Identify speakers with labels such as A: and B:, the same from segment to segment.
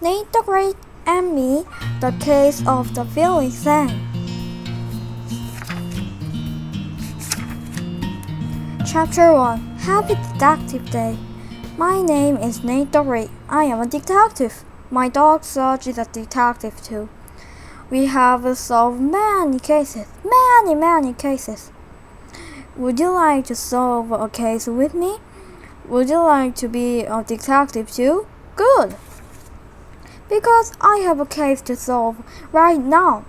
A: Nate the Great and Me, The Case of the Feeling Fang. Chapter 1. Happy Detective Day. My name is Nate the Great. I am a detective. My dog Serge is a detective too. We have solved many cases. Many cases. Would you like to solve a case with me? Would you like to be a detective too? Good! Because I have a case to solve right now.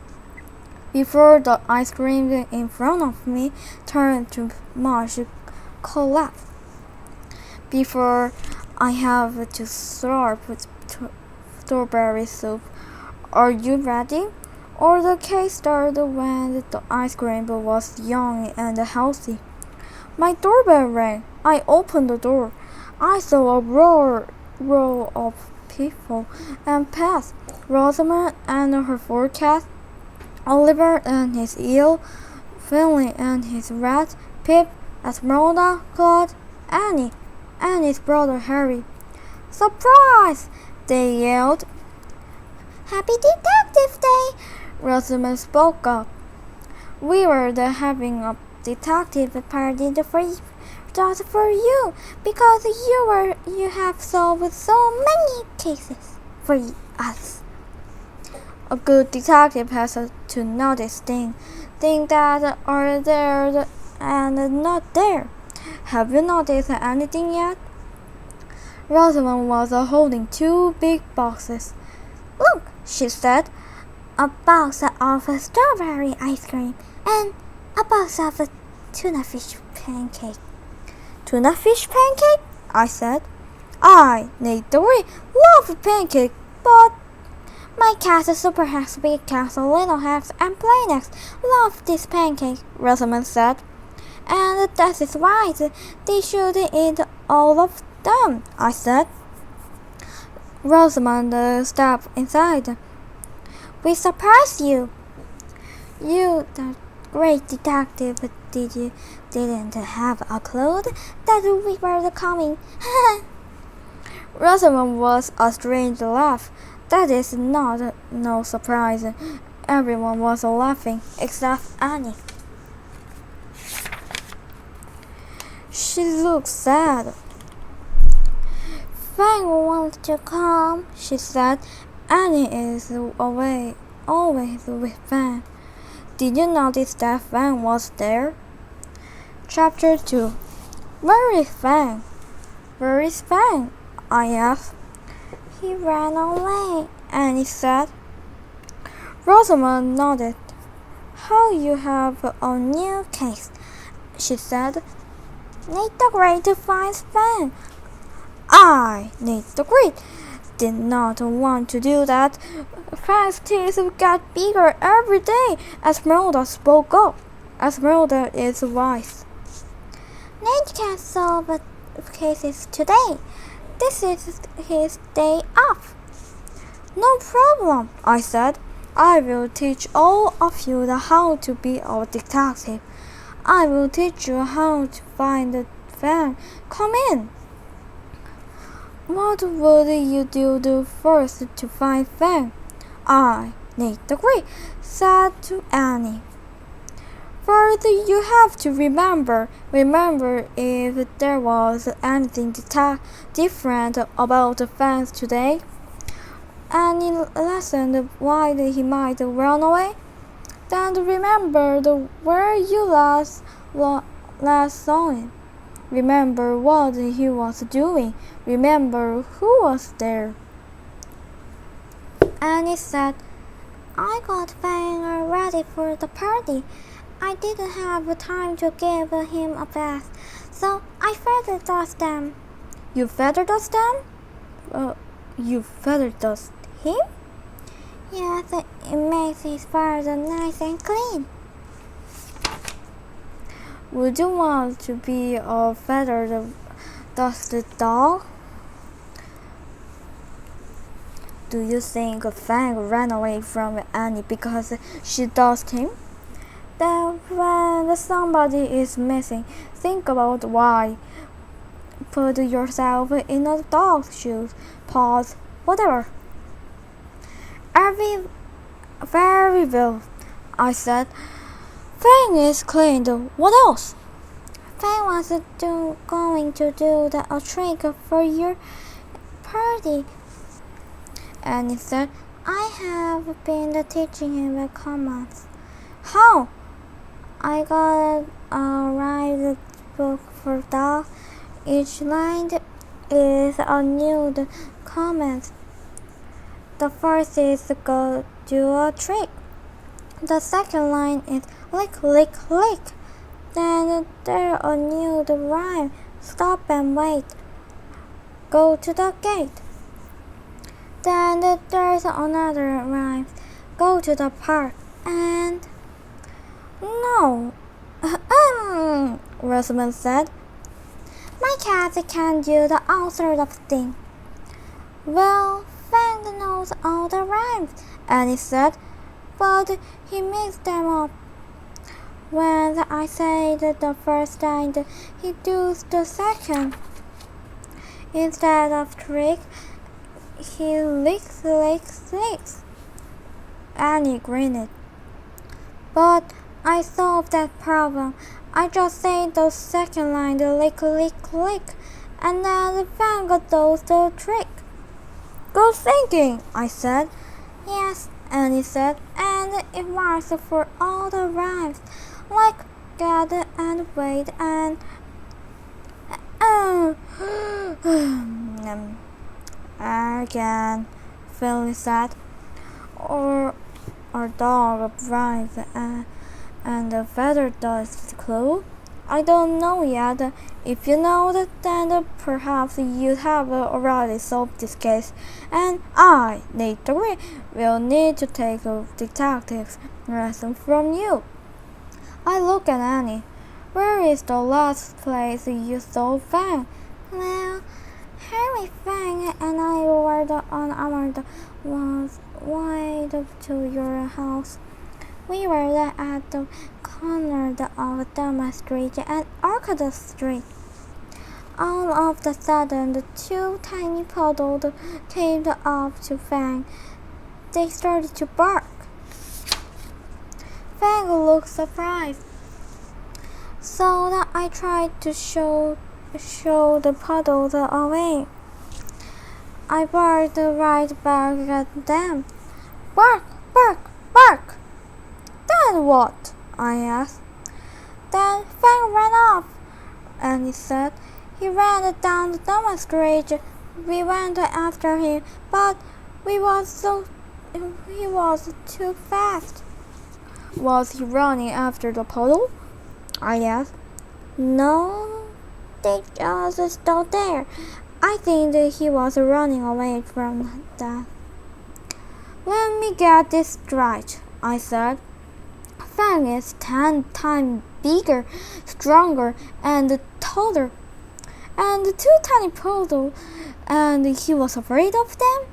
A: Before the ice cream in front of me turned to mush collapse. Before I have to slurp strawberry soup. Are you ready? Or the case started when the ice cream was young and healthy. My doorbell rang. I opened the door. I saw a row of people and pets. Rosamond and her 4 cats, Oliver and his eel, Finley and his rat, Pip, Esmeralda, Claude, Annie, and his brother Harry. Surprise! They yelled. Happy Detective Day! Rosamond spoke up. We were having a detective party just for you because you have solved so many cases for us. A good detective has to notice things that are there and not there. Have you noticed anything yet? Rosamond was holding 2 big boxes. Look, she said, a box of strawberry ice cream and a box of tuna fish pancake. Tuna fish pancake? I said. I, Nate the Great, love pancake, but my cats, Super Hacks, Big Cats, Little Hacks, and Plain Hacks love this pancake, Rosamond said. And that is right, they should eat all of them, I said. Rosamond stepped inside. We surprised you. You, the great detective, didn't have a clue that we were coming. Rosamond was a strange laugh. That is no surprise. Everyone was laughing except Annie. She looked sad. Fang wants to come, she said. Annie is always with Fang. Did you notice that Fang was there? Chapter 2. Where is Fang? Where is Fang? I asked. He ran away, Annie said. Rosamond nodded. How you have a new case, she said. Nate the Great finds Fang. I, Nate the Great, did not want to do that. Fang's teeth got bigger every day. Esmeralda spoke up. Esmeralda is wise. Nate can't solve cases today. This is his day off. No problem, I said. I will teach all of you how to be a detective. I will teach you how to find the Fang. Come in. What would you do first to find Fang? I, Nate the Great, said to Annie. First, you have to remember if there was anything different about the Fangs today. Any lesson why he might run away? Then remember where you last saw him. Remember what he was doing. Remember who was there. Annie said, I got Fang ready for the party. I didn't have time to give him a bath, so I feather dust them. You feather dust them? You feather dust him? Yes, it makes his fur nice and clean. Would you want to be a feathered dusted dog? Do you think Fang ran away from Annie because she dusted him? Then when somebody is missing, think about why. Put yourself in a dog's shoes, paws, whatever. Very well, I said. Fang is cleaned. What else? Fang was going to do a trick for your party. And he said, I have been teaching him the commands. How? I got a right book for dogs. Each line is a new command. The first is go do a trick. The second line is lick, lick, lick. Then there's a new rhyme. Stop and wait. Go to the gate. Then there's another rhyme. Go to the park. And no. Rosamond said. My cat can do all sorts of things. Well, Fang knows all the rhymes, Annie said, but he mixed them up. When I say the first line, he does the second. Instead of trick, he licks, licks, licks. Annie grinned. But I solved that problem. I just say the second line, the lick, lick, lick, and then the Fang does the trick. Good thinking, I said. Yes, Annie said, and it works for all the rhymes, like gather and wait and again, Philly said, or our dog arrives and the feather does clue. I don't know yet. If you know that, then perhaps you have already solved this case, and I, Nate Three, will need to take a detective's lesson from you. I look at Annie. Where is the last place you saw Fang? Well, Harry Fang and I were the unarmed ones wide to your house. We were at the corner of Dama Street and Arcade Street. All of a sudden, the two tiny puddles came up to Fang. They started to bark. Fang looked surprised. So I tried to show the puddles away. I barked right back at them. Bark, bark, bark! Then what? I asked. Then Fang ran off, and he said. He ran down the Dama Street. We went after him, but he was too fast. Was he running after the puddle? I asked. No, they just stood there. I think that he was running away from that. Let me get this straight, I said. Fang is 10 times bigger, stronger, and taller. And the two tiny poodles, and he was afraid of them?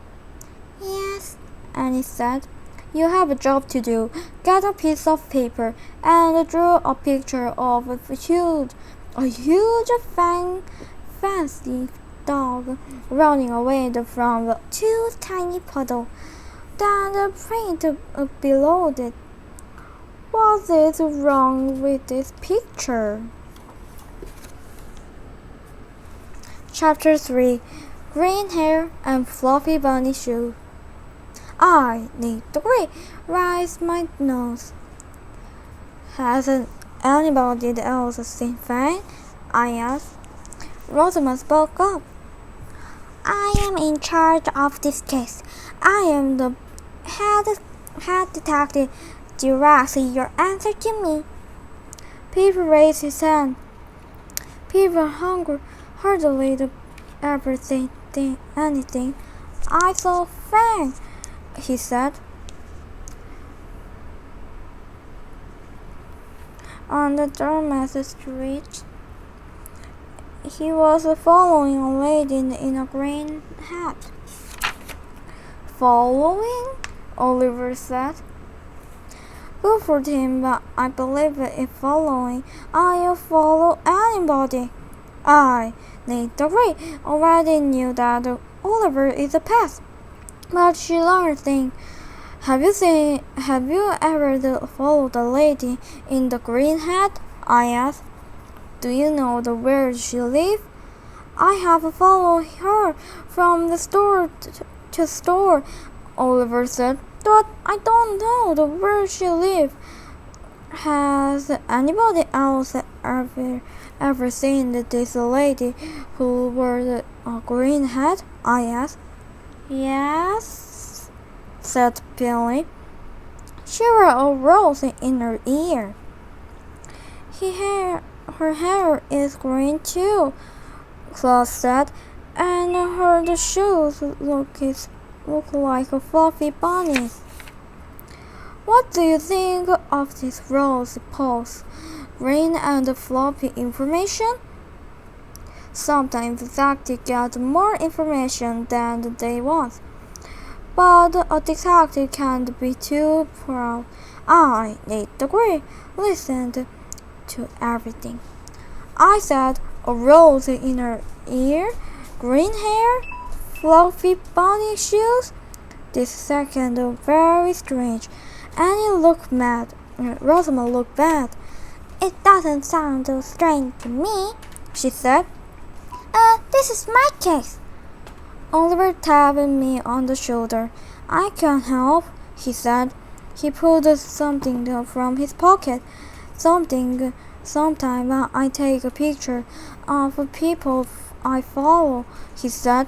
A: Yes, Annie said. You have a job to do. Get a piece of paper and draw a picture of a huge fancy dog running away from the two tiny puddles. Then print below it. What is wrong with this picture? Chapter 3 Green Hair and Fluffy Bunny Shoe. I need 3. Raise my nose. Hasn't anybody else seen Fang? I asked. Rosamond spoke up. I am in charge of this case. I am the head detective. Direct your answer to me. Peter raised his hand. Peter hardly ever say anything. I saw Fang, he said. On the Damask Street, he was following a lady in a green hat. Following? Oliver said. Good for him, but I believe if following, I'll follow anybody. I, Nate Three, already knew that Oliver is a pest, but she learned things Have you ever followed the lady in the green hat? I asked. Do you know where she lives? I have followed her from the store to store, Oliver said, but I don't know where she lives. Has anybody else ever seen this lady who wore a green hat? I asked. Yes, said Billy. She wore a rose in her ear. Her hair is green too, Claus said, and her shoes look like fluffy bunnies. What do you think of this rose pose? Green and floppy information? Sometimes detectives get more information than they want, but a detective can't be too proud. I need the agree. Listened to everything. I said, a rose in her ear, green hair, fluffy bunny shoes. This second very strange. Annie looked mad. Rosamond looked bad. It doesn't sound so strange to me, she said. This is my case. Oliver tapped me on the shoulder. I can't help, he said. He pulled something from his pocket. Sometimes I take a picture of people I follow, he said.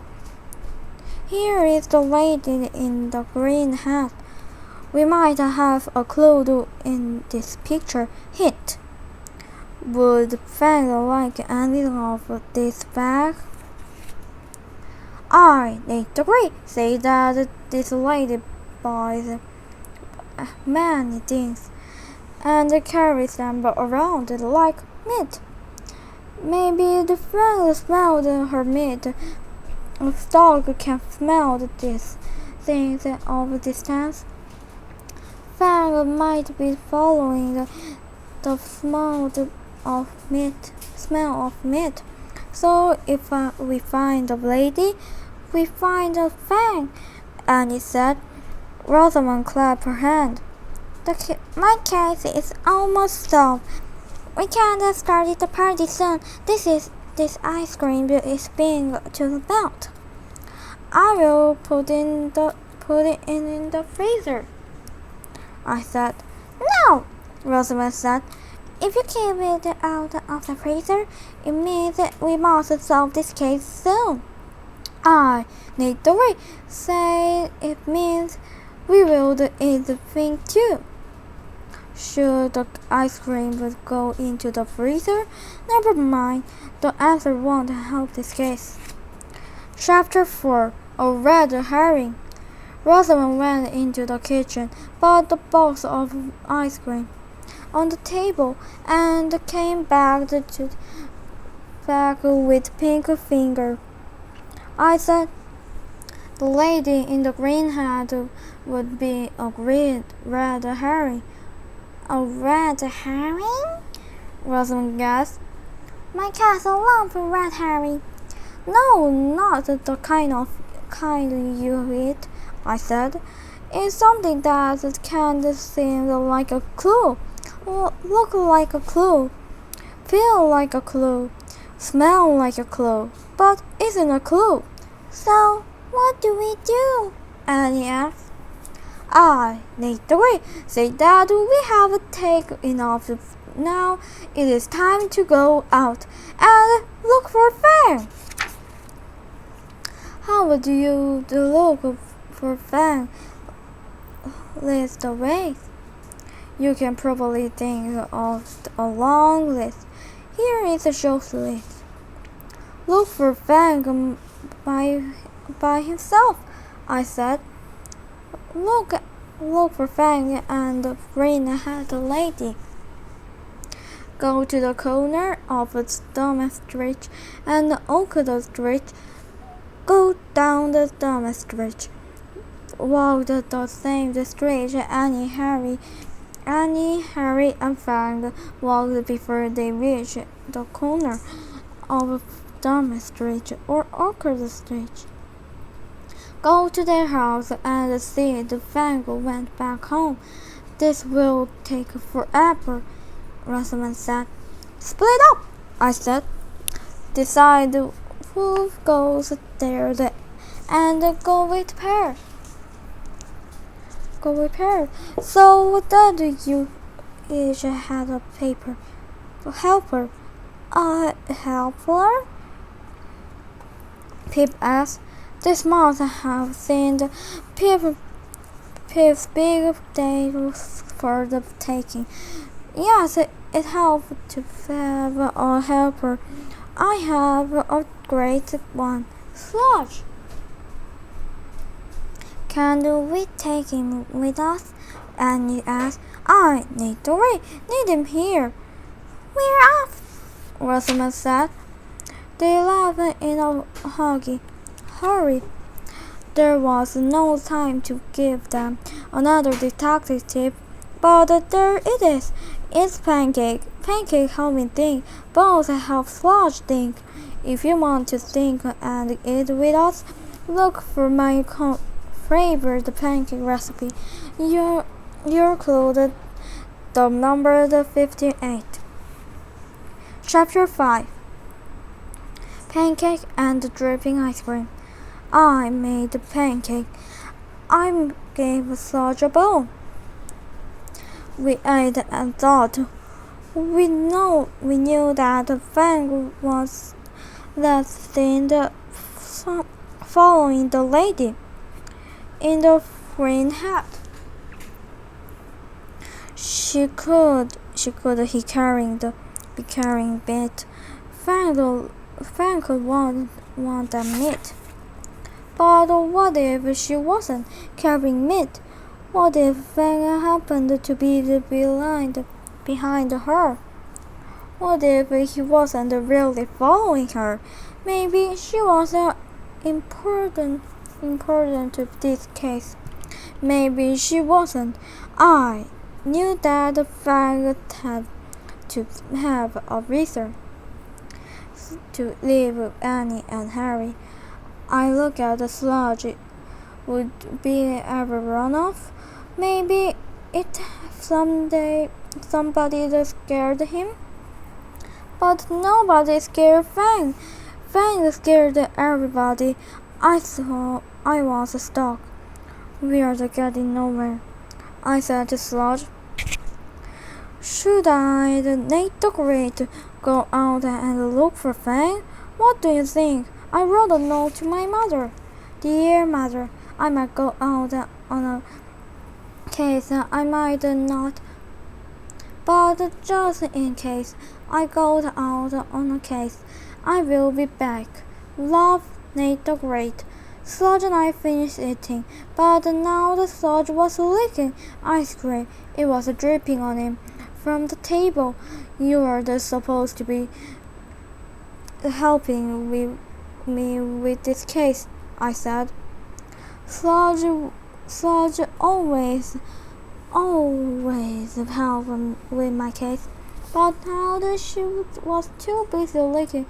A: Here is the lady in the green hat. We might have a clue in this picture. Hint. Would Fang like any of this bag? I need to agree. Say that this lady buys many things and carries them around like meat. Maybe the Fang smelled her meat. A dog can smell these things of distance. Fang might be following the smell of meat. So if we find the lady, we find a Fang, Annie said. Rosamond clapped her hand. My case is almost solved. We can start the party soon. This ice cream is being to melt. I will put it in the freezer, I said. No, Rosamond said. If you keep it out of the freezer, it means we must solve this case soon. I need to wait. Say it means we will eat the thing too. Should the ice cream go into the freezer? Never mind. The answer won't help this case. Chapter 4. A red herring. Rosamond went into the kitchen, bought the box of ice cream on the table, and came back with pink finger. I said, the lady in the green hat would be a red herring. A red herring? Rosamond gasped. My castle loves red herring. No, not the kind you eat, I said. It's something that can seem like a clue, look like a clue, feel like a clue, smell like a clue, but isn't a clue. So, what do we do? Annie asked. I need to agree. Say that we have taken enough. Now it is time to go out and look for Fang. How would you look for Fang? List the ways. You can probably think of a long list. Here is a short list. Look for Fang by himself, I said. Look for Fang and the green hat lady. Go to the corner of Dome Street and Oakdale Street. Go down the Dome Street. Walk the same street. Annie, Harry, and Fang walked before they reached the corner of Dome Street or Oakdale Street. go to their house and see the fang went back home. This will take forever, Rosamond said. Split up, I said. Decide who goes there and go with her. So that you each had a helper. A helper? Pip asked. This must have seemed Pip's big potatoes for the taking. Yes, it helped to have a helper. I have a great one. Sludge. Can we take him with us? Annie asked. I need him here. We're off, Rosamond said. They left in a hurry. There was no time to give them another detective tip, but there it is. It's Pancake. Pancake helped me think. Bones help Sludge think. If you want to think and eat with us, look for my favorite pancake recipe. You're clued the number 58. Chapter 5. Pancake and dripping ice cream. I made the pancake. I gave Sludge a bowl. We ate and thought. We knew that the fang was last in the following the lady in the green hat. She could be carrying bit. Fang could want that meat. But what if she wasn't carrying meat? What if Fang happened to be behind her? What if he wasn't really following her? Maybe she wasn't important to this case. Maybe she wasn't. I knew that Fang had to have a reason to leave Annie and Harry. I look at the Sludge. Would be ever run off? Maybe somebody scared him. But nobody scared Fang. Fang scared everybody. I thought I was stuck. We are getting nowhere, I said to Sludge. Should I, Nate the Great, go out and look for Fang? What do you think? I wrote a note to my mother. Dear mother, I might go out on a case, I might not. But just in case I go out on a case, I will be back. Love, Nate the Great. Sludge and I finished eating, but now the Sludge was licking ice cream. It was dripping on him from the table. You are supposed to be helping me with this case, I said. Sludge always help with my case, but now she was too busy licking,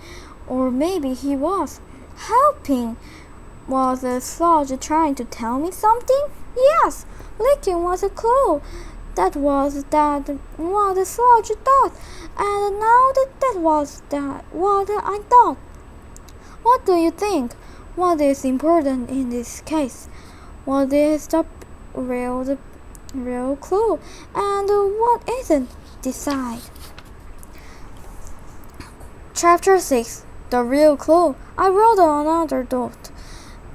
A: or maybe he was helping. Was Sludge trying to tell me something? Yes, licking was a clue. That was what Sludge thought, and now that was what I thought. What do you think? What is important in this case? What is the real clue, and what isn't? Decide. Chapter 6. The real clue. I wrote another note.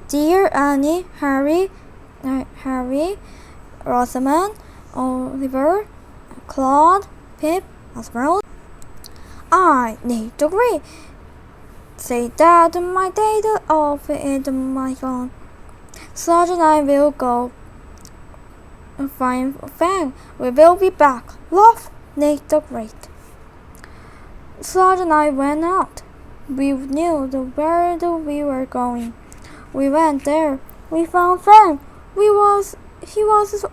A: Dear Annie, Harry, Rosamond, Oliver, Claude, Pip, as well. I need to agree. Say that my data off in my phone. Sludge and I will go find Fang. We will be back. Love, Nate the Great. Sludge and I went out. We knew where we were going. We went there. We found Fang. He was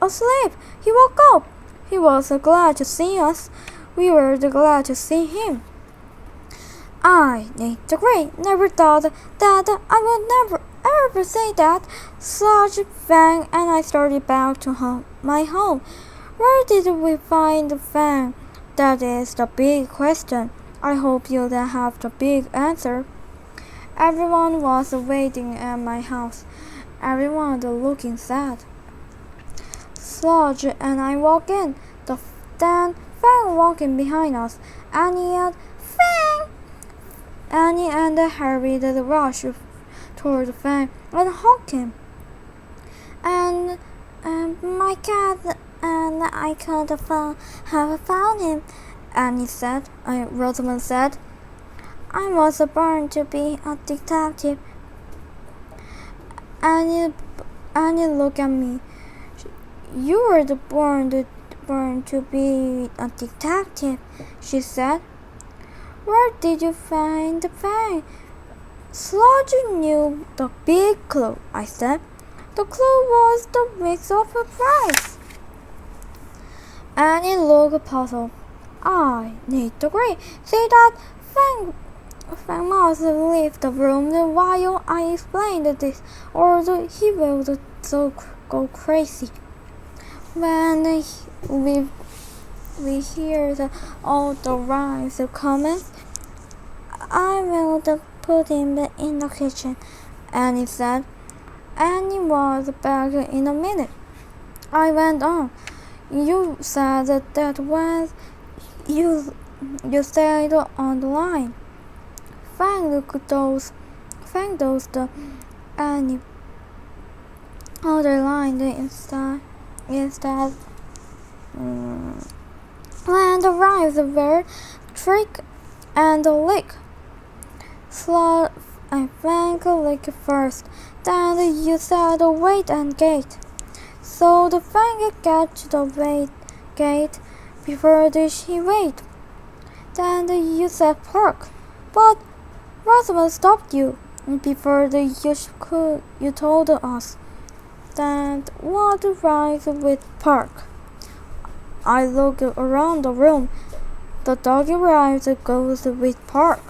A: asleep. He woke up. He was glad to see us. We were glad to see him. I, Nate the Great, never thought that I would never ever say that? Sludge, Fang, and I started back to my home. Where did we find the Fang? That is the big question. I hope you then have the big answer. Everyone was waiting at my house. Everyone was looking sad. Sludge and I walked in. Then Fang walking behind us. Annie yelled, "Fang!" Annie and Harry did a rush toward Fang and hugged him. And my cat and I could have found him, Rosamond said. I was born to be a detective. Annie looked at me. You were born to be a detective, she said. Where did you find the Fang? Sludge knew the big clue, I said. The clue was the mix of a prize. Annie looked puzzled. I need to agree. See that Fang must leave the room while I explained this, or he will go crazy. When we hear all the rhymes and comments, I will put him in the kitchen, Annie said. Annie was back in a minute. I went on. You said that when you stayed on the line. Fang those the Annie other line instead. When the rhymes were trick and lick. Slot and Fang lick first. Then you said wait and gate. So the Fang get to the gate before she wait. Then you said park. But Rosamond stopped you before you told us that what rhymes with park. I looked around the room. The doggy rhymes goes with park.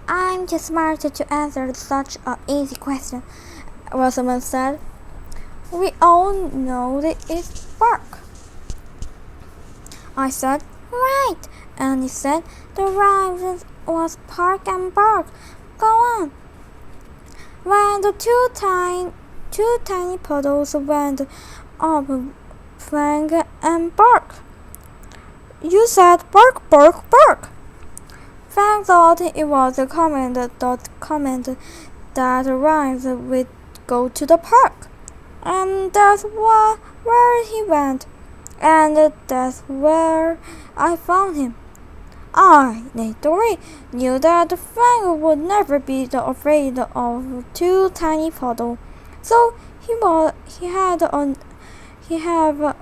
A: I'm too smart to answer such an easy question, Rosamond said. We all know that it's park. I said, right. Annie said, the rhymes was park and bark. Go on. When the two tiny puddles went up, Fang and bark. You said bark, bark, bark. Fang thought it was a comment that rhymes with go to the park. And that's where he went. And that's where I found him. I, Nate knew that Fang would never be afraid of two tiny puddles, so he had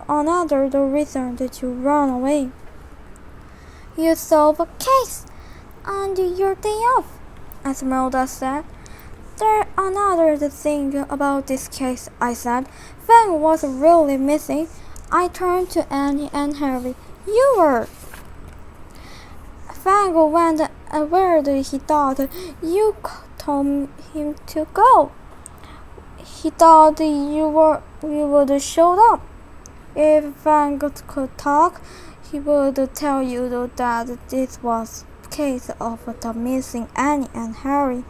A: another reason to run away. You solved a case on your day off, Esmeralda said. There's another thing about this case, I said. Fang was really missing. I turned to Annie and Harry. You were. Fang went where he thought you told him to go. He thought you would show up. If Fang could talk, he would tell you that this was a case of the missing Annie and Harry.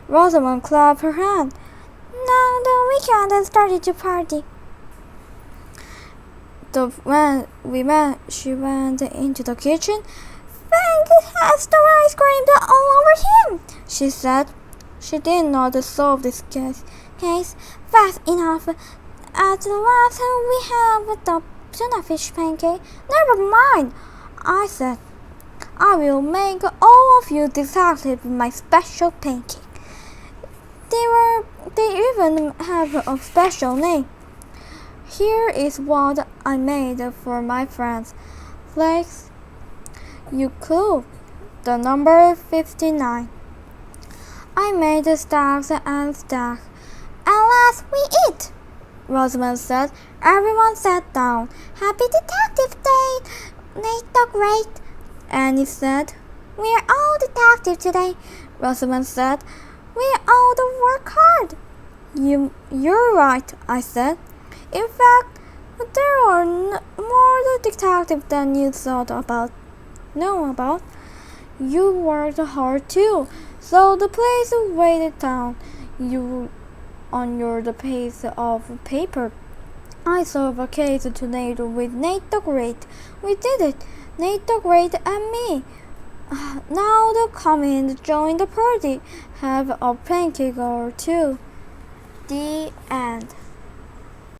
A: Rosamond clapped her hand. Now the weekend has started to party. When she went into the kitchen. Fang has the ice cream all over him, she said. She did not solve this case fast enough. At last we have the tuna fish pancake. Never mind, I said. I will make all of you detectives my special pancake. They even have a special name. Here is what I made for my friends. Flakes. You could. The number 59. I made stacks and stacks. At last we eat, Rosamond said. Everyone sat down. Happy Detective Day, Nate the Great, Annie said. We are all detectives today, Rosamond said. We all work hard. You're right, I said. In fact, there are more detectives than you know about. You worked hard too, so the place weighted down you on the piece of paper. I solved a case tonight with Nate the Great. We did it, Nate the Great and me. Now come in, join the party. Have a pancake or two. The end.